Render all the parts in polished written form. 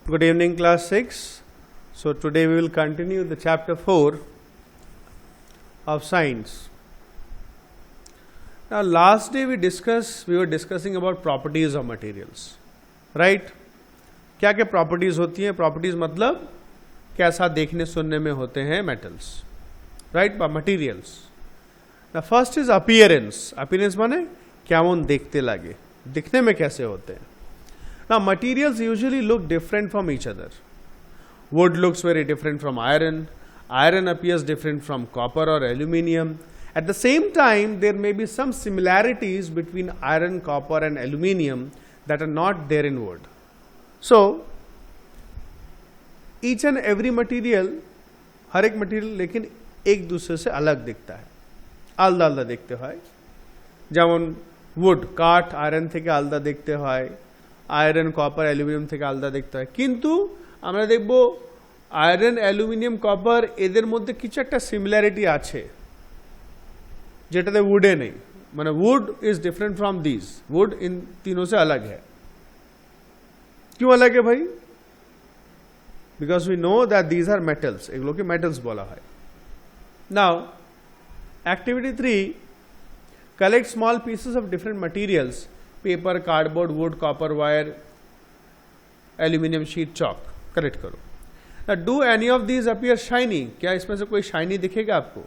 Good evening, class 6. So today we will continue the chapter 4 of science. Now last day we were discussing about properties of materials, right? क्या क्या properties होती हैं? Properties मतलब कैसा देखने सुनने में होते हैं metals, right? Materials. Now first is appearance. Appearance माने क्या मन देखते लगे, दिखने में कैसे होते हैं. Now materials usually look different from each other. Wood looks very different from iron. Iron appears different from copper or aluminium. At the same time, there may be some similarities between iron, copper and aluminium that are not there in wood. So, each and every material, हर एक material लेकिन एक दूसरे से अलग दिखता है, आलदा आलदा देखते हैं. যেমন wood, काठ आयरन থেকে আলাদা দেখতে হয়, আয়রন কপার অ্যালুমিনিয়াম থেকে আলাদা দেখতে হয়. কিন্তু আমরা দেখব আয়রন অ্যালুমিনিয়াম কপার এদের মধ্যে কিছু একটা সিমিলারিটি আছে যেটাতে वुडे নেই. মানে wood is different from these. Wood इन तीनों से अलग है. क्यों अलग है भाई? Because we know that these are metals. एगुलो के मेटल्स बोला है. Now activity 3, collect small pieces of different materials: paper, cardboard, wood, copper wire, aluminium sheet, chalk. Collect करो. Now do any of these appear shiny? क्या इसमें से कोई shiny दिखेगा आपको?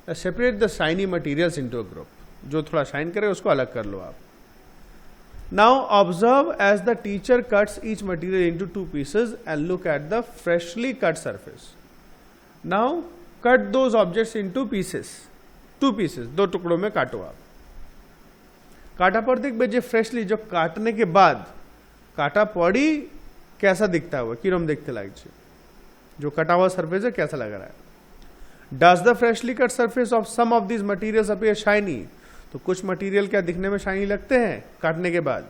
Now separate the shiny materials into a group. जो थोड़ा shine करे उसको अलग कर लो आप. Now observe as the teacher cuts each material into two pieces and look at the freshly cut surface. Now cut those objects into pieces. Two pieces. दो टुकड़ों में काटो आप. काटा पर देखबे जो फ्रेशली जो काटने के बाद काटा पड़ी कैसा दिखता है, किरम देखते लागছে, जो कटा हुआ सरफेस है कैसा लग रहा है. Does the freshly cut surface of some of this materials appear shiny? तो कुछ मटीरियल क्या दिखने में शाइनी लगते हैं काटने के बाद.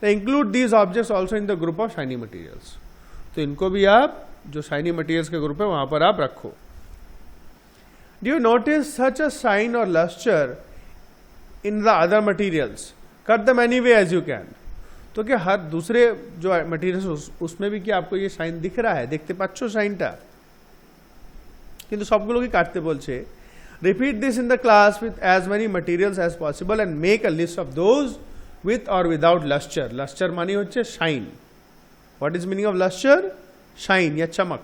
Include these objects also in the group of shiny materials. तो इनको भी आप जो शाइनी मटीरियल्स के ग्रुप है वहां पर आप रखो. Do you notice such a shine और lustre in the other materials? Cut them any way as you can. तो क्या हर दूसरे जो मटीरियल्स उसमें भी क्या आपको ये शाइन दिख रहा है? देखते पाচ্ছ শাইনটা, কিন্তু সবগুলোকে কাটতে বলছে. Repeat this in the class with as many materials as possible and make a list of those with or without lustre. Lustre মানে হচ্ছে shine. What is meaning of lustre? Shine या चमक.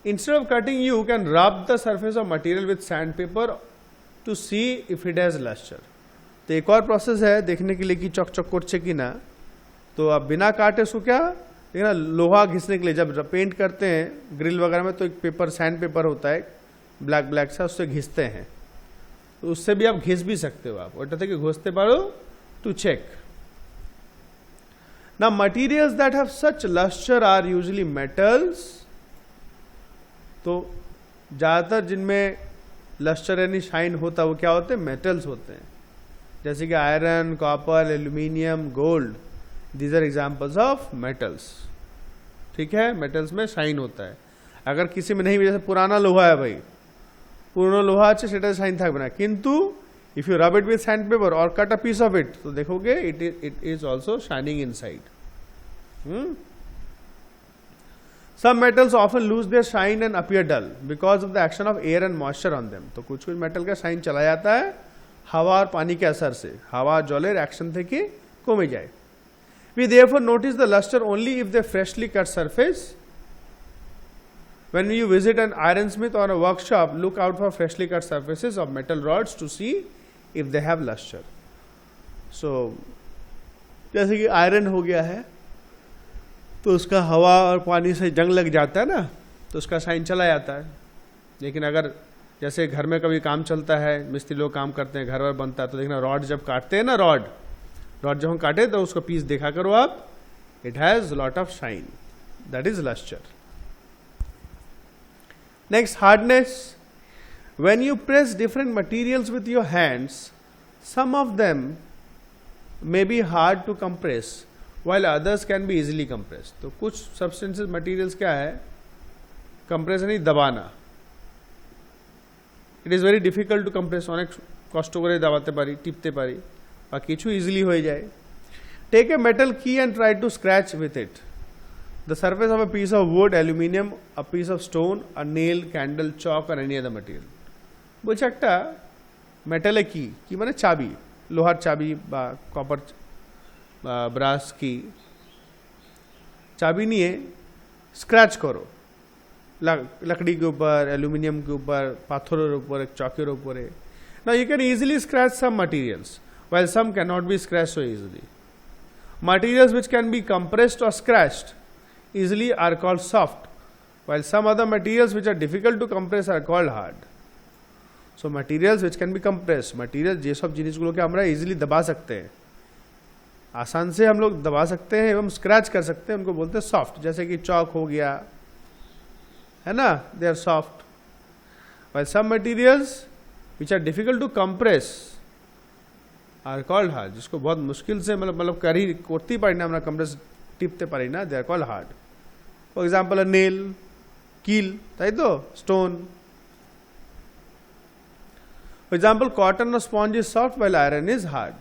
Instead of cutting, you can rub the surface of material with sandpaper to see if it has luster. तो एक और process है देखने के लिए कि चकचक করছে कि ना. तो आप बिना काटे उसको क्या देखना, लोहा घिसने के लिए जब पेंट करते हैं ग्रिल वगैरह में तो एक पेपर सैंड पेपर होता है ब्लैक ब्लैक सा, उससे घिसते हैं. तो उससे भी आप घिस भी सकते हो. आप ওটা থেকে ঘষতে পারো to check. Now materials that have such luster are usually metals. तो ज़्यादातर जिनमें लस्टर यानी शाइन होता है वो क्या होते हैं? मेटल्स होते हैं. जैसे कि iron, copper, aluminium, gold. These are examples of metals. ठीक है, मेटल्स में शाइन होता है. अगर किसी में नहीं भी, जैसे पुराना लोहा है भाई, पुराना लोहा আছে সেটা শাইন থাকবে না, কিন্তু if you rub it with sand paper or cut a piece of it তো देखोगे it is also shining inside. Some metals often lose their shine and appear dull because of the action of air and moisture on them. तो कुछ कुछ metal का shine चला जाता है हवा और पानी के असर से, हवा जलेर एक्शन থেকে কমে যায়. We therefore notice the luster only if they freshly cut surface. When you visit an iron smith or a workshop, look out for freshly cut surfaces of metal rods to see if they have luster. So जैसे कि iron हो गया है तो उसका हवा और पानी से जंग लग जाता है ना, तो उसका शाइन चला जाता है. लेकिन अगर जैसे घर में कभी काम चलता है, मिस्त्री लोग काम करते हैं, घर वर बनता है, तो देखना रॉड जब काटते हैं ना, रॉड जब हम काटे तो उसका पीस देखा करो आप, it has lot of shine, that is lustre. Next, hardness. When you press different materials with your hands, some of them may be hard to compress while others can be easily compressed. तो कुछ substances materials क्या है? Compress नहीं, दबाना. It is very difficult to compress. অনেক কষ্ট করে দাবাতে পারি, টিপতে পারি, বা কিছু ইজিলি হয়ে যায়. Take a metal key and try to scratch with it. the surface of a piece of wood, aluminium, a piece of stone, a nail, candle, chalk or any other material. বলছে একটা মেটালে কি মানে চাবি, লোহার চাবি বা কপার বা brass কি चाबी नहीं है, स्क्रैच करो लकड़ी के ऊपर, एल्यूमिनियम के ऊपर, पाथरों के ऊपर, चौके के ऊपर है. Now you can easily scratch some materials, while some cannot be scratched so easily. Materials which can be compressed or scratched easily are called soft, while some other materials which are difficult to compress are called hard. So materials which can be compressed, materials जे सब जिनिसगुलो के हमरा easily दबा सकते हैं, आसान से हम लोग दबा सकते हैं एवं स्क्रैच कर सकते हैं, उनको बोलते हैं सॉफ्ट. जैसे कि चौक हो गया है ना, they are soft. while some materials which are difficult to compress are called hard, जिसको बहुत मुश्किल से मतलब करते पारी ना हमरा कंप्रेस टिपते पारी ना, they are called hard. For example, a nail, कील, ताई तो stone. For example, cotton or sponge is soft while iron is hard.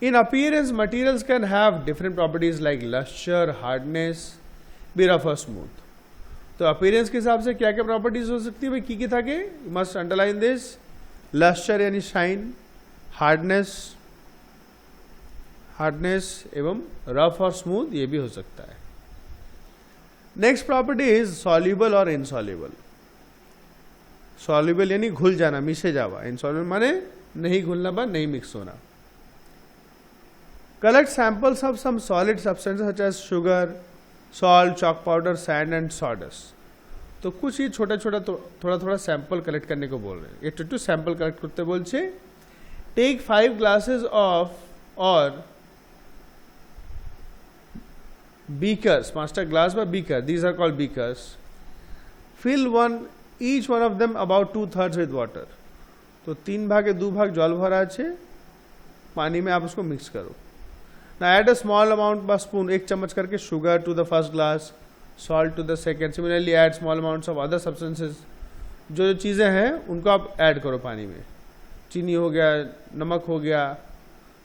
In appearance, materials can have different properties like luster, hardness, be rough or smooth. तो appearance के हिसाब से क्या क्या properties हो सकती है भाई, की था के must underline this. luster यानी shine, hardness एवं rough और smooth ये भी हो सकता है. Next property is soluble or insoluble. soluble यानी घुल जाना, मिसे जावा. insoluble माने नहीं घुलना बा, नहीं मिक्स होना. Collect samples of some solid substances such as sugar, salt, chalk powder, sand and sawdust. तो कुछ ही छोटा छोटा थोड़ा सैंपल कलेक्ट करने को बोल रहे हैं. ये टू सैंपल कलेक्ट करते बोलছে take 5 glasses of or beakers, 5টা গ্লাস বা beaker, these are called beakers. Fill each one of them about 2/3 with water. तो 3 भागे 2 भाग जल भरा আছে, पानी में आप उसको मिक्स करो. Now add a small amount by spoon, 1 चम्मच करके sugar to the first glass, salt to the second. Similarly add small amounts of other substances. जो चीज़ें हैं उनको आप ऐड करो पानी में. चीनी हो गया, नमक हो गया,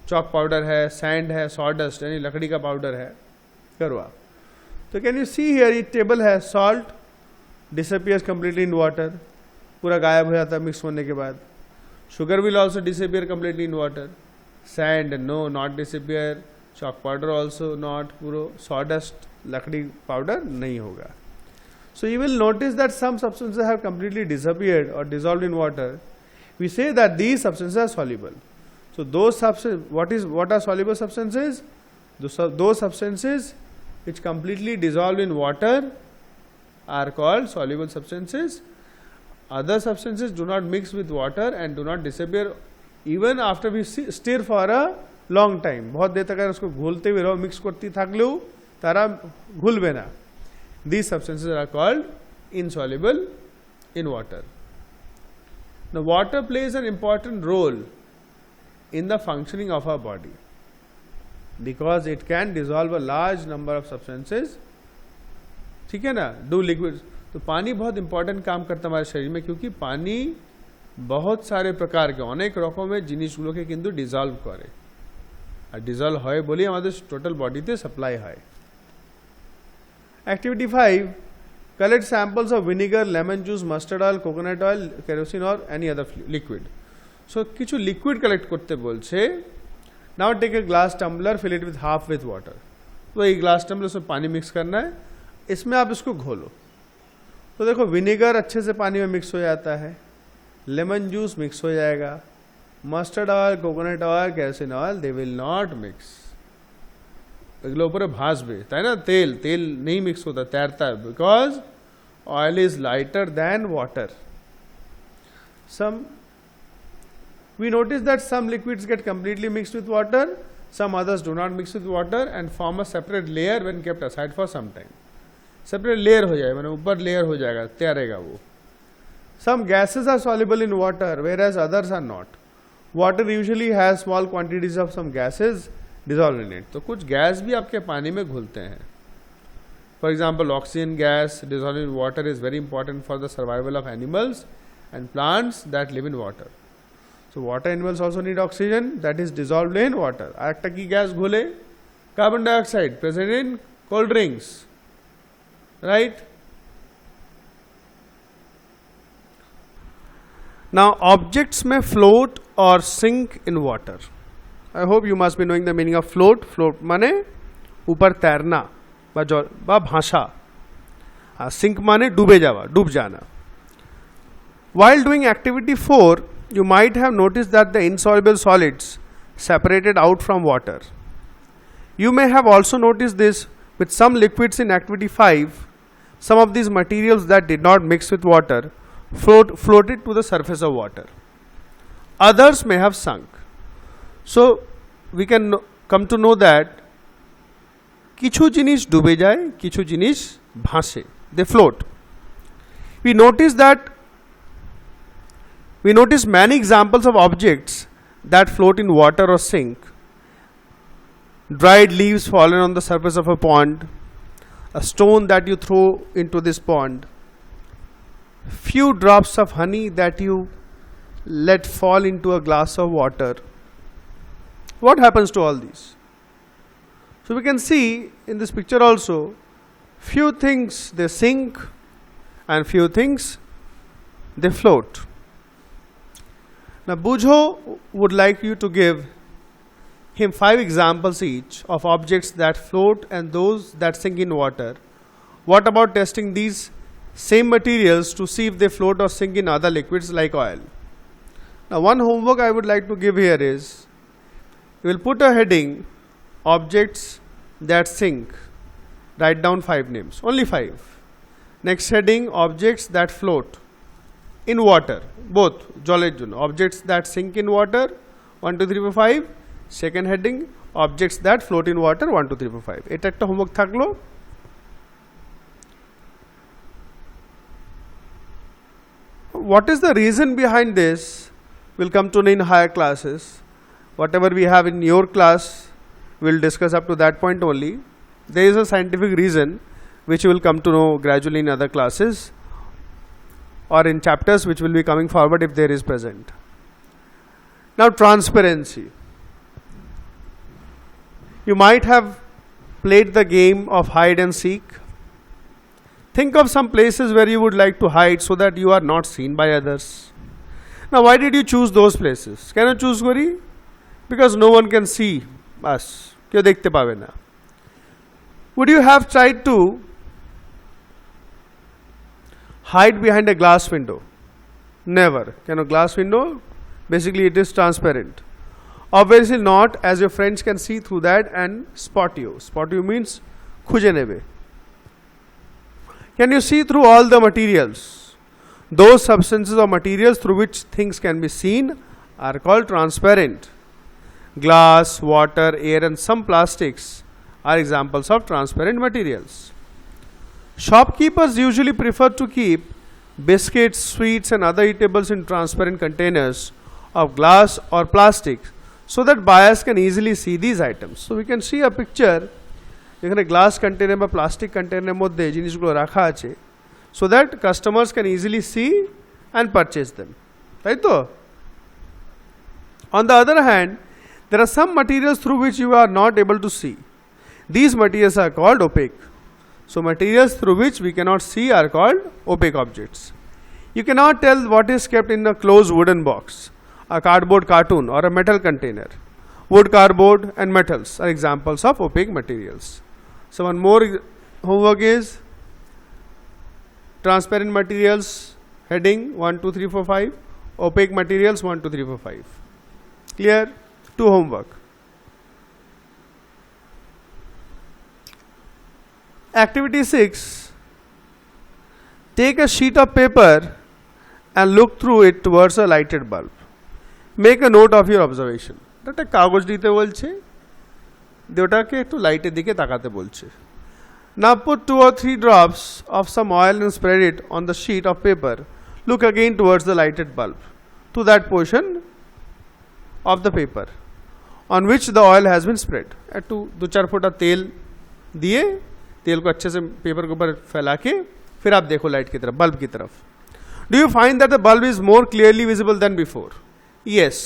चॉक पाउडर है, सैंड है, सॉडस्ट यानी लकड़ी का पाउडर है, करो आप. तो कैन यू सी हियर ये टेबल है. Salt disappears completely in water, पूरा गायब हो जाता है मिक्स होने के बाद. Sugar will also disappear completely in water. Sand no, not disappear. chalk powder also not, पूरा sawdust लकड़ी पाउडर नहीं होगा. So you will notice that some substances have completely disappeared or dissolved in water. We say that these substances are soluble. So those substances, what are soluble substances? Those substances which completely dissolve in water are called soluble substances. Other substances do not mix with water and do not disappear even after we stir for a long time. बहुत देर तक अगर उसको घोलते हुए रहो, mix करती থাকলেও तारा घुलবে না. These substances are called insoluble in water. Now water plays an important role in the functioning of our body because it can dissolve a large number of substances. ठीक है ना, do liquids. तो पानी बहुत important काम करता है हमारे शरीर में, क्योंकि पानी बहुत सारे प्रकार के अनेक रकमेर जिनिसगुलोके किन्तु डिजल्व करे और डिजल्व হয় বলেই আমাদের টোটাল বডিতে সাপ্লাই হয়. Activity 5, collect samples of vinegar, lemon juice, mustard oil, coconut oil, kerosene or any other liquid. So কিছু liquid collect করতে বলছে. Now take a glass tumbler, fill it with half with water. तो एक glass tumbler से पानी mix करना है, इसमें आप इसको घोलो. तो देखो विनेगर अच्छे से पानी में मिक्स हो जाता है, लेमन जूस मिक्स हो जाएगा, mustard oil, coconut oil, kerosene oil they will not mix. এগুলো উপরে ভাসবে, তাই না? তেল नहीं मिक्स होता, तैरता है, because oil is lighter than water. We notice that some liquids get completely mixed with water, some others do not mix with water and form a separate layer when kept aside for some time. Separate layer हो जाएगा, मैंने ऊपर layer हो जाएगा, तैरेगा वो. Some gases are soluble in water whereas others are not. Water usually has small quantities of some gases dissolved in it. तो कुछ gas भी आपके पानी में घुलते हैं. For example, oxygen gas dissolved in water is very important for the survival of animals and plants that live in water. So water animals also need oxygen that is dissolved in water. একটা কি গ্যাস ঘুলে? Carbon dioxide present in cold drinks, right? Now objects may float or sink in water. I hope you must be knowing the meaning of float. Float माने ऊपर तैरना बा भाषा, sink माने डूबे जावा, डूब जाना. While doing activity 4, you might have noticed that the insoluble solids separated out from water. You may have also noticed this with some liquids in activity 5. Some of these materials that did not mix with water floated to the surface of water. Others may have sunk. So we can come to know that কিছু জিনিস ডুবে যায়, কিছু জিনিস ভাসে, they float. We notice many examples of objects that float in water or sink. Dried leaves fallen on the surface of a pond, a stone that you throw into this pond, few drops of honey that you let fall into a glass of water. What happens to all these? So we can see in this picture also, few things they sink and few things they float. Now Bujo would like you to give him 5 examples each of objects that float and those that sink in water. What about testing these same materials to see if they float or sink in other liquids like oil? Now one homework I would like to give here is, you will put a heading, objects that sink. Write down 5 names, only 5. Next heading, objects that float in water, both জলের জন্য, objects that sink in water 1 2 3 4 5. Second heading, objects that float in water 1 2 3 4 5. এটা একটা homework থাকলো. What is the reason behind this? We'll come to know in higher classes. Whatever we have in your class, we'll discuss up to that point only. There is a scientific reason which you will come to know gradually in other classes or in chapters which will be coming forward if there is present. Now transparency. You might have played the game of hide and seek. Think of some places where you would like to hide so that you are not seen by others. Now why did you choose those places? Can you choose Gori? Because no one can see us. কেউ দেখতে পাবে না. Would you have tried to hide behind a glass window? Never. Can a glass window? Basically it is transparent. Obviously not, as your friends can see through that and spot you. Spot you means খুঁজে নেবে. Can you see through all the materials? Those substances or materials through which things can be seen are called transparent. Glass, water, air and some plastics are examples of transparent materials. Shopkeepers usually prefer to keep biscuits, sweets and other eatables in transparent containers of glass or plastic so that buyers can easily see these items. So we can see a picture যেখানে glass container বা plastic কন্টেনারের মধ্যে জিনিসগুলো রাখা আছে so that customers can easily see and purchase them. তাই তো? On the other hand, there are some materials through which you are not able to see. These materials are called opaque. So materials through which we cannot see are called opaque objects. You cannot tell what is kept in a closed wooden box, a cardboard cartoon or a metal container. Wood, cardboard and metals are examples of opaque materials. So one more homework is transparent materials heading 1 2 3 4 5, opaque materials 1 2 3 4 5. Clear? 2 homework. Activity 6, take a sheet of paper and look through it towards a lighted bulb. Make a note of your observation. একটা কাগজ দিতে বলছে, ওটাকে একটু লাইটের দিকে তাকাতে বলছে. Now put 2 or 3 drops of some oil and spread it on the sheet of paper. Look again towards the lighted bulb, to that portion of the paper on which the oil has been spread. একটু 2-4 फोटा तेल दिए, तेल को अच्छे से paper के ऊपर फैला के फिर आप देखो लाइट की तरफ, बल्ब की तरफ. Do you find that the bulb is more clearly visible than before? Yes,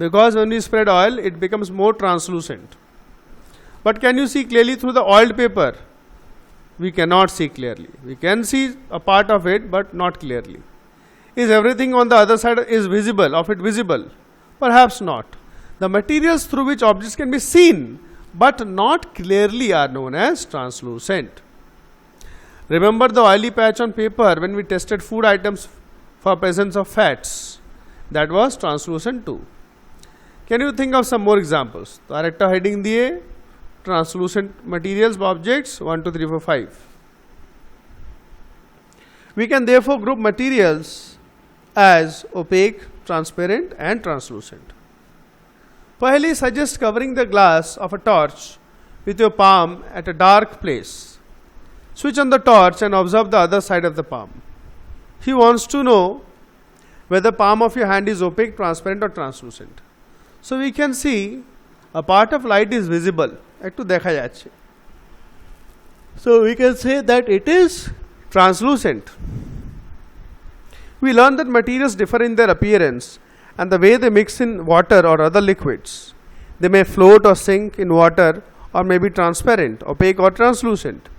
because when we spread oil, it becomes more translucent. But can you see clearly through the oiled paper? We cannot see clearly. We can see a part of it, but not clearly. Is everything on the other side is visible, of it visible? Perhaps not. The materials through which objects can be seen, but not clearly, are known as translucent. Remember the oily patch on paper when we tested food items for presence of fats? That was translucent too. Can you think of some more examples? तो आरेक्टा heading दिए translucent materials objects 1 2 3 4 5. We can therefore group materials as opaque, transparent and translucent. Pahali suggest covering the glass of a torch with your palm at a dark place. Switch on the torch and observe the other side of the palm. He wants to know whether palm of your hand is opaque, transparent or translucent. So we can see a part of light is visible. So we can say that it is translucent. We learn that materials differ in their appearance and the way they mix in water or other liquids. They may float or sink in water or may be transparent, opaque or translucent.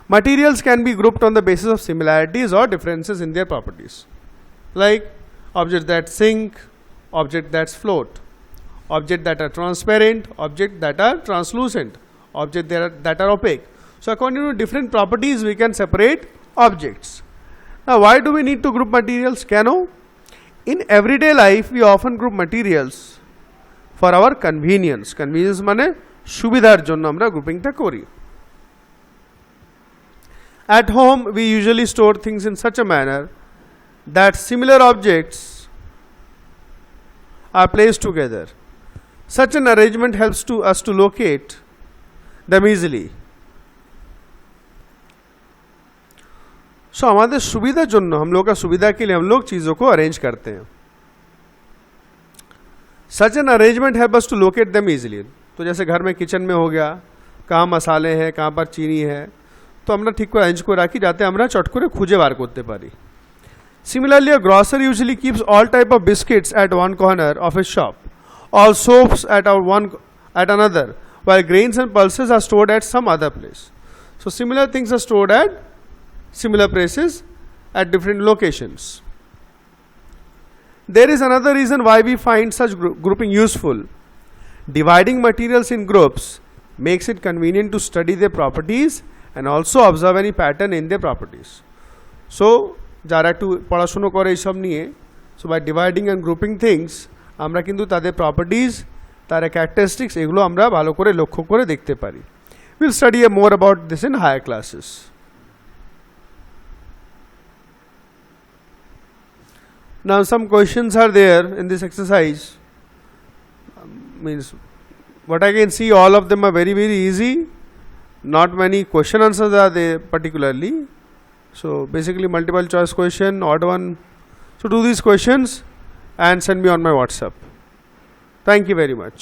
Materials can be grouped on the basis of similarities or differences in their properties, like objects that sink, objects that float, objects that are transparent, objects that are translucent, objects that are opaque. So according to different properties we can separate objects. Now why do we need to group materials? Cano? In everyday life we often group materials for our convenience. Convenience মানে সুবিধার জন্য আমরা গ্রুপিংটা করি. At home we usually store things in such a manner that similar objects are placed together. Such an arrangement helps us to locate them easily. So हमारे सुविधा जोन्नो हम लोग का सुविधा के लिए हम लोग चीज़ों को अरेंज करते हैं. Such an arrangement helps us to locate them easily. तो जैसे घर में किचन में हो गया, कहाँ मसाले हैं, कहाँ पर चीनी है, तो আমরা ঠিক করে अरेंज করে রাখি যাতে আমরা চট করে খুঁজে বার করতে পারি. Similarly, a grocer usually keeps all type of biscuits at one corner of his shop, all soaps at another, while grains and pulses are stored at some other place. So similar things are stored at similar places at different locations. There is another reason why we find such grouping useful. Dividing materials in groups makes it convenient to study their properties and also observe any pattern in their properties. So যারা একটু পড়াশোনা করে এইসব নিয়ে, so by dividing and grouping things আমরা কিন্তু তাদের properties, তার characteristics এগুলো আমরা ভালো করে লক্ষ্য করে দেখতে পারি. We'll study more about this in higher classes. Now some questions are there in this exercise. Means what I can see, all of them are very easy. Not many question answers are there particularly. So basically multiple choice question, odd one. So do these questions and send me on my WhatsApp. Thank you very much.